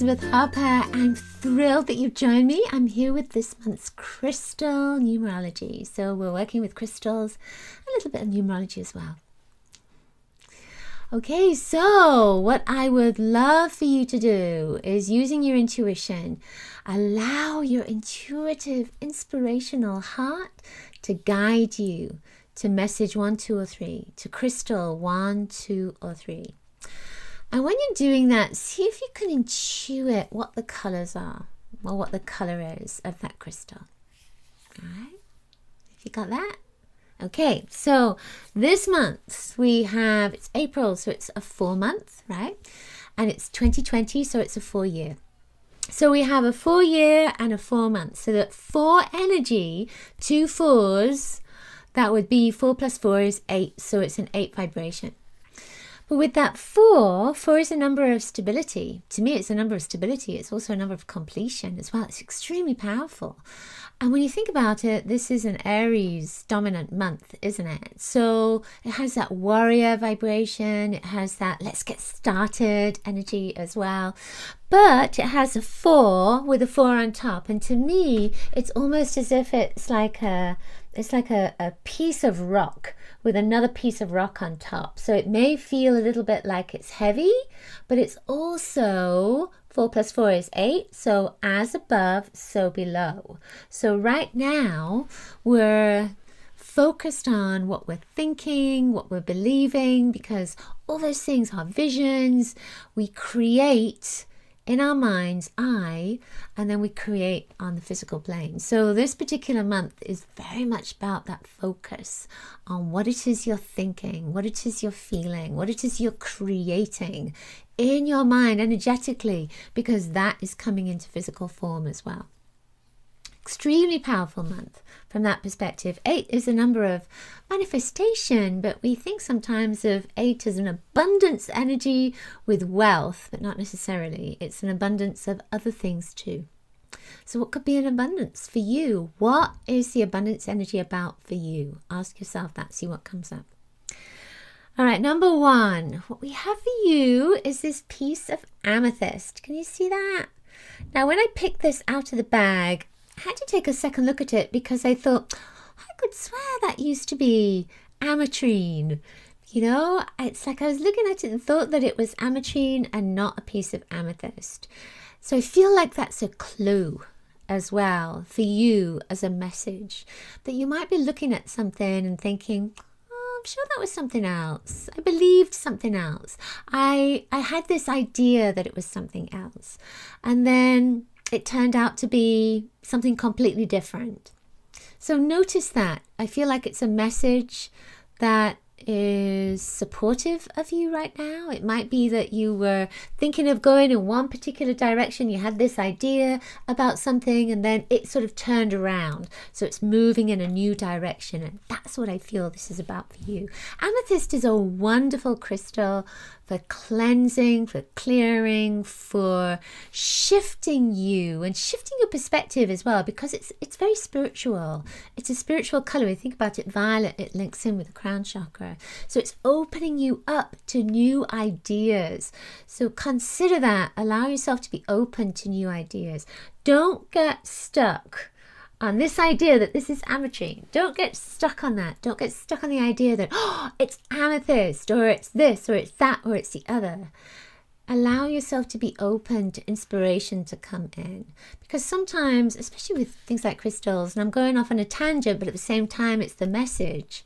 with Harper. I'm thrilled that you've joined me. I'm here with this month's crystal numerology. So we're working with crystals, a little bit of numerology as well. Okay, so what I would love for you to do is, using your intuition, allow your intuitive, inspirational heart to guide you to message 1, 2, or 3, to crystal 1, 2, or 3. And when you're doing that, see if you can intuit what the colors are, or what the color is of that crystal. All right, if you got that? Okay, so this month we have, it's April, so it's a 4-month, right? And it's 2020, so it's a 4-year. So we have a 4-year and a 4 months. So that 4 energy, 2 4s, that would be 4 plus 4 is 8. So it's an 8 vibration. But with that 4 is a number of stability. To me, it's a number of stability. It's also a number of completion as well. It's extremely powerful. And when you think about it, this is an Aries dominant month, isn't it? So it has that warrior vibration. It has that let's get started energy as well. But it has a 4 with a 4 on top. And to me, it's almost as if it's like a piece of rock with another piece of rock on top. So it may feel a little bit like it's heavy, but it's also 4 plus 4 is 8. So as above, so below. So right now we're focused on what we're thinking, what we're believing, because all those things are visions. We create in our mind's eye, and then we create on the physical plane. So this particular month is very much about that focus on what it is you're thinking, what it is you're feeling, what it is you're creating in your mind energetically, because that is coming into physical form as well. Extremely powerful month from that perspective. 8 is a number of manifestation, but we think sometimes of 8 as an abundance energy with wealth, but not necessarily. It's an abundance of other things too. So what could be an abundance for you? What is the abundance energy about for you? Ask yourself that, see what comes up. All right, number 1, what we have for you is this piece of amethyst. Can you see that? Now, when I picked this out of the bag, I had to take a second look at it because I thought, I could swear that used to be ametrine. You know, it's like I was looking at it and thought that it was ametrine and not a piece of amethyst. So I feel like that's a clue as well for you as a message, that you might be looking at something and thinking, I'm sure that was something else. I believed something else. I had this idea that it was something else. And then it turned out to be something completely different. So notice that. I feel like it's a message that is supportive of you right now. It might be that you were thinking of going in one particular direction. You had this idea about something and then it sort of turned around. So it's moving in a new direction. And that's what I feel this is about for you. Amethyst is a wonderful crystal for cleansing, for clearing, for shifting you and shifting your perspective as well, because it's very spiritual. It's a spiritual color. We think about it, violet, it links in with the crown chakra. So it's opening you up to new ideas. So consider that. Allow yourself to be open to new ideas. Don't get stuck on this idea that this is ametrine. Don't get stuck on that. Don't get stuck on the idea that, it's amethyst, or it's this, or it's that, or it's the other. Allow yourself to be open to inspiration to come in. Because sometimes, especially with things like crystals, and I'm going off on a tangent, but at the same time, it's the message.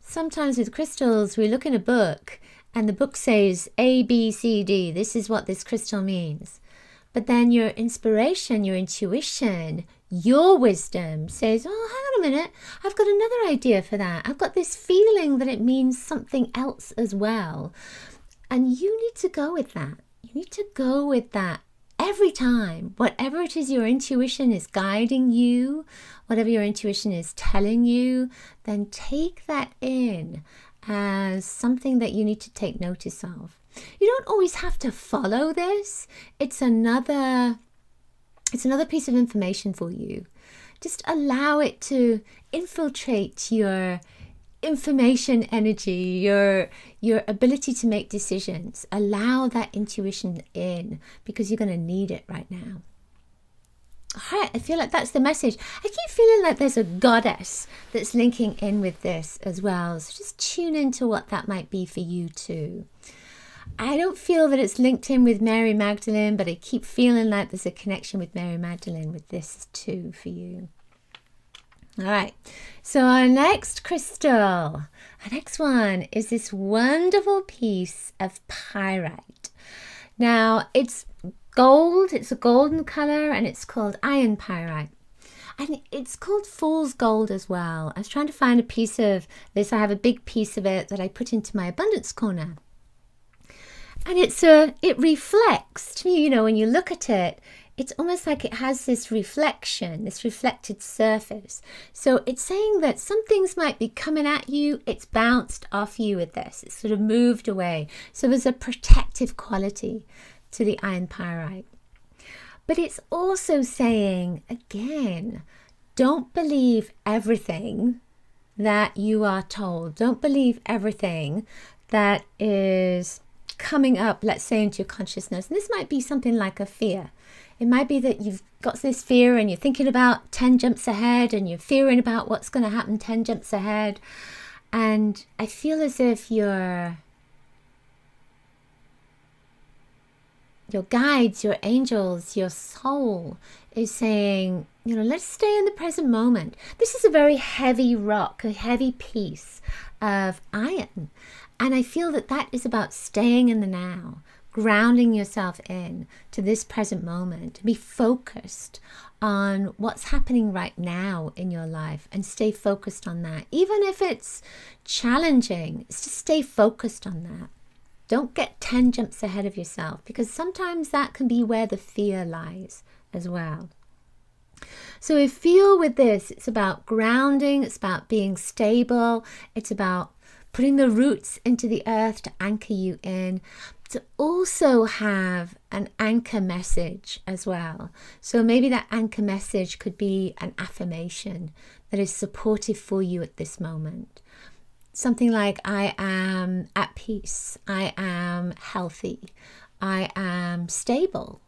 Sometimes with crystals, we look in a book, and the book says A, B, C, D. This is what this crystal means. But then your inspiration, your intuition, your wisdom says, hang on a minute, I've got another idea for that. I've got this feeling that it means something else as well. And you need to go with that. You need to go with that every time. Whatever it is your intuition is guiding you, whatever your intuition is telling you, then take that in as something that you need to take notice of. You don't always have to follow this. It's another piece of information for you. Just allow it to infiltrate your information energy, your ability to make decisions. Allow that intuition in, because you're going to need it right now. All right, I feel like that's the message. I keep feeling like there's a goddess that's linking in with this as well. So just tune into what that might be for you too. I don't feel that it's linked in with Mary Magdalene, but I keep feeling like there's a connection with Mary Magdalene with this too for you. All right, so our next crystal, our next one is this wonderful piece of pyrite. Now, it's gold, it's a golden color, and it's called iron pyrite. And it's called fool's gold as well. I was trying to find a piece of this. I have a big piece of it that I put into my abundance corner. And it reflects to me, you know, when you look at it, it's almost like it has this reflection, this reflected surface. So it's saying that some things might be coming at you, it's bounced off you with this. It's sort of moved away. So there's a protective quality to the iron pyrite. But it's also saying, again, don't believe everything that you are told. Don't believe everything that is coming up, let's say, into your consciousness. And this might be something like a fear. It might be that you've got this fear and you're thinking about 10 jumps ahead and you're fearing about what's going to happen 10 jumps ahead. And I feel as if your guides, your angels, your soul is saying, you know, let's stay in the present moment. This is a very heavy rock, a heavy piece of iron. And I feel that that is about staying in the now, grounding yourself in to this present moment, be focused on what's happening right now in your life and stay focused on that. Even if it's challenging, it's just stay focused on that. Don't get 10 jumps ahead of yourself, because sometimes that can be where the fear lies as well. So I feel with this, it's about grounding, it's about being stable, it's about putting the roots into the earth to anchor you in, to also have an anchor message as well. So maybe that anchor message could be an affirmation that is supportive for you at this moment. Something like, I am at peace, I am healthy, I am stable,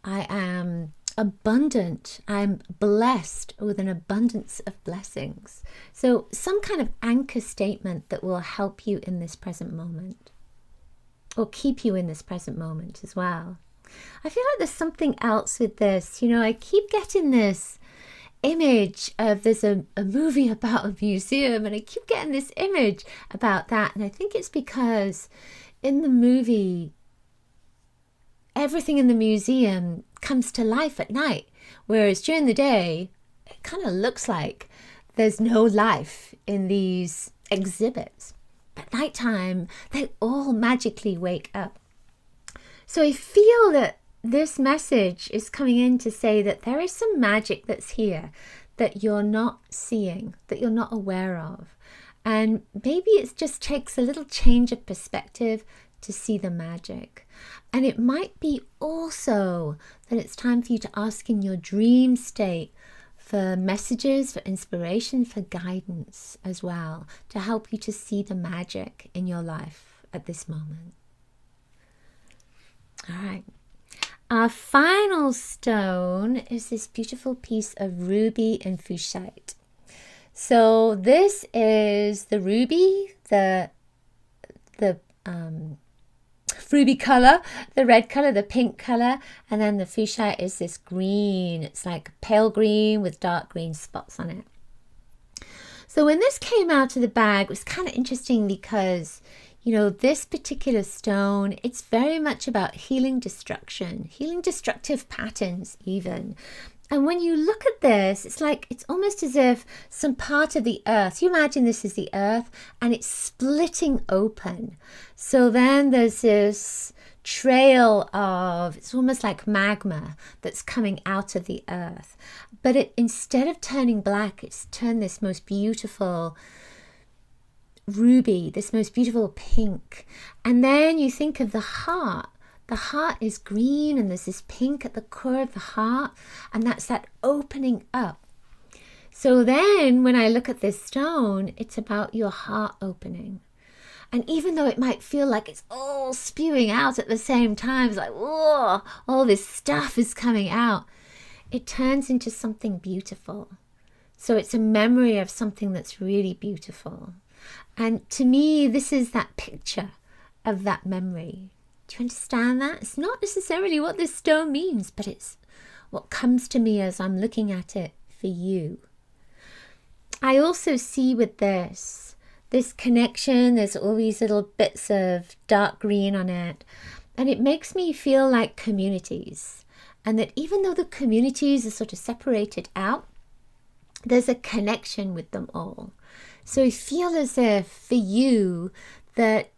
I am abundant, I'm blessed with an abundance of blessings. So some kind of anchor statement that will help you in this present moment, or keep you in this present moment as well. I feel like there's something else with this. You know, I keep getting this image of, there's a movie about a museum, and I keep getting this image about that. And I think it's because in the movie, everything in the museum comes to life at night, whereas during the day, it kind of looks like there's no life in these exhibits. At nighttime, they all magically wake up. So I feel that this message is coming in to say that there is some magic that's here that you're not seeing, that you're not aware of. And maybe it just takes a little change of perspective to see the magic. And it might be also that it's time for you to ask in your dream state for messages, for inspiration, for guidance as well, to help you to see the magic in your life at this moment. All right. Our final stone is this beautiful piece of ruby and fuchsite. So this is the ruby, the ruby color, the red color, the pink color, and then the fuchsite is this green. It's like pale green with dark green spots on it. So when this came out of the bag, it was kind of interesting because, you know, this particular stone, it's very much about healing destruction, healing destructive patterns even. And when you look at this, it's like, it's almost as if some part of the earth, you imagine this is the earth and it's splitting open. So then there's this trail of, it's almost like magma that's coming out of the earth. But it, instead of turning black, it's turned this most beautiful ruby, this most beautiful pink. And then you think of the heart. The heart is green and there's this pink at the core of the heart, and that's that opening up. So then when I look at this stone, it's about your heart opening. And even though it might feel like it's all spewing out at the same time, it's like, whoa, all this stuff is coming out, it turns into something beautiful. So it's a memory of something that's really beautiful. And to me, this is that picture of that memory. Do you understand that? It's not necessarily what this stone means, but it's what comes to me as I'm looking at it for you. I also see with this connection, there's all these little bits of dark green on it, and it makes me feel like communities. And that even though the communities are sort of separated out, there's a connection with them all. So I feel as if for you that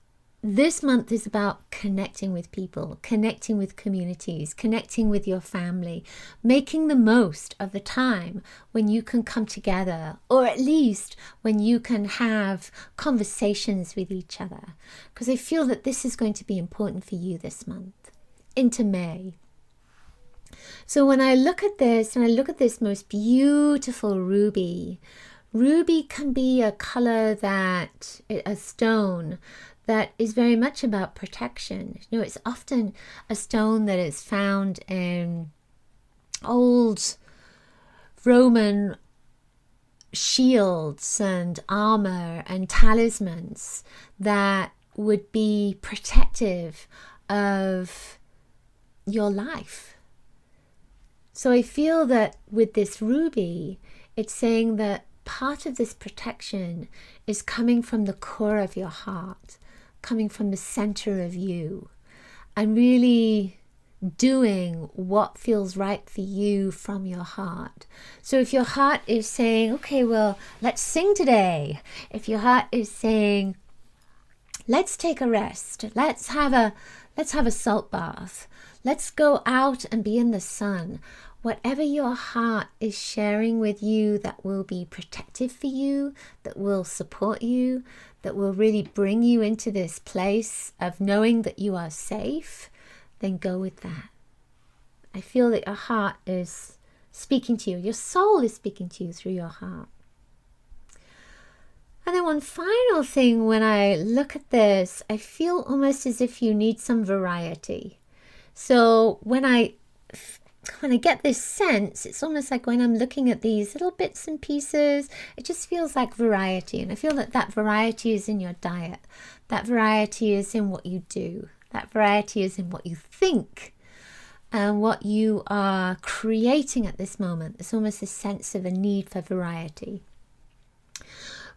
this month is about connecting with people, connecting with communities, connecting with your family, making the most of the time when you can come together, or at least when you can have conversations with each other. Because I feel that this is going to be important for you this month, into May. So when I look at this, and I look at this most beautiful ruby, ruby can be a color that, a stone that is very much about protection. You know, it's often a stone that is found in old Roman shields and armor and talismans that would be protective of your life. So I feel that with this ruby, it's saying that part of this protection is coming from the core of your heart, coming from the center of you, and really doing what feels right for you from your heart. So if your heart is saying, okay, well, let's sing today. If your heart is saying, let's take a rest. Let's have a salt bath. Let's go out and be in the sun. Whatever your heart is sharing with you that will be protective for you, that will support you, that will really bring you into this place of knowing that you are safe, then go with that. I feel that your heart is speaking to you. Your soul is speaking to you through your heart. And then one final thing, when I look at this, I feel almost as if you need some variety. So when I get this sense, it's almost like when I'm looking at these little bits and pieces, it just feels like variety. And I feel that that variety is in your diet. That variety is in what you do. That variety is in what you think and what you are creating at this moment. There's almost a sense of a need for variety.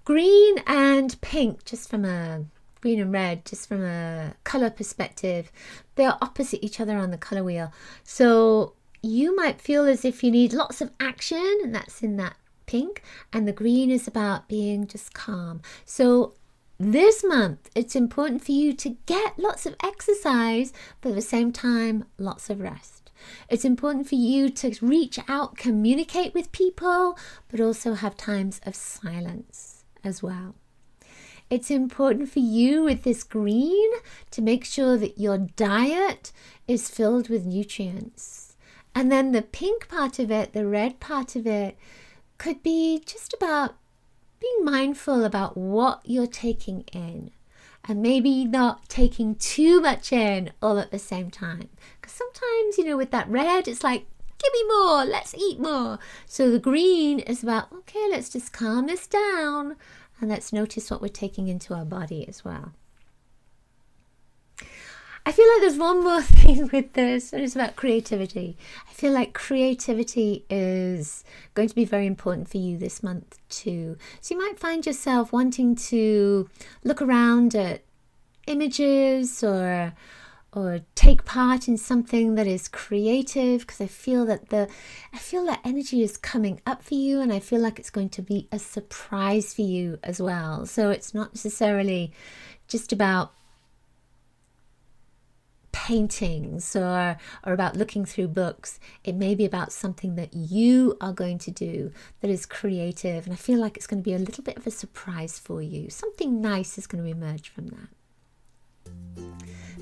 Green and pink, green and red, just from a color perspective, they are opposite each other on the color wheel. So you might feel as if you need lots of action, and that's in that pink, and the green is about being just calm. So this month, it's important for you to get lots of exercise, but at the same time, lots of rest. It's important for you to reach out, communicate with people, but also have times of silence as well. It's important for you with this green to make sure that your diet is filled with nutrients. And then the pink part of it, the red part of it, could be just about being mindful about what you're taking in, and maybe not taking too much in all at the same time. Because sometimes, with that red, it's like, give me more, let's eat more. So the green is about, okay, let's just calm this down and let's notice what we're taking into our body as well. I feel like there's one more thing with this, and it's about creativity. I feel like creativity is going to be very important for you this month too. So you might find yourself wanting to look around at images or take part in something that is creative, because I feel that energy is coming up for you, and I feel like it's going to be a surprise for you as well. So it's not necessarily just about paintings or about looking through books. It may be about something that you are going to do that is creative, and I feel like it's going to be a little bit of a surprise for you. Something nice is going to emerge from that.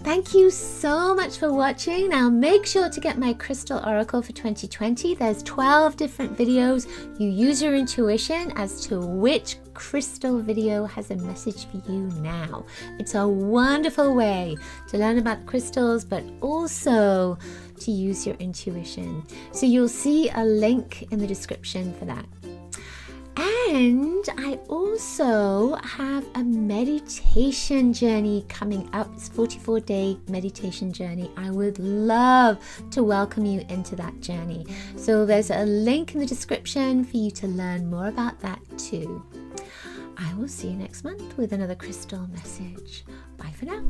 Thank you so much for watching. Now make sure to get my Crystal Oracle for 2020. There's 12 different videos. You use your intuition as to which crystal video has a message for you now. It's a wonderful way to learn about crystals, but also to use your intuition. So you'll see a link in the description for that. And I also have a meditation journey coming up. It's a 44-day meditation journey. I would love to welcome you into that journey. So there's a link in the description for you to learn more about that too. I will see you next month with another crystal message. Bye for now.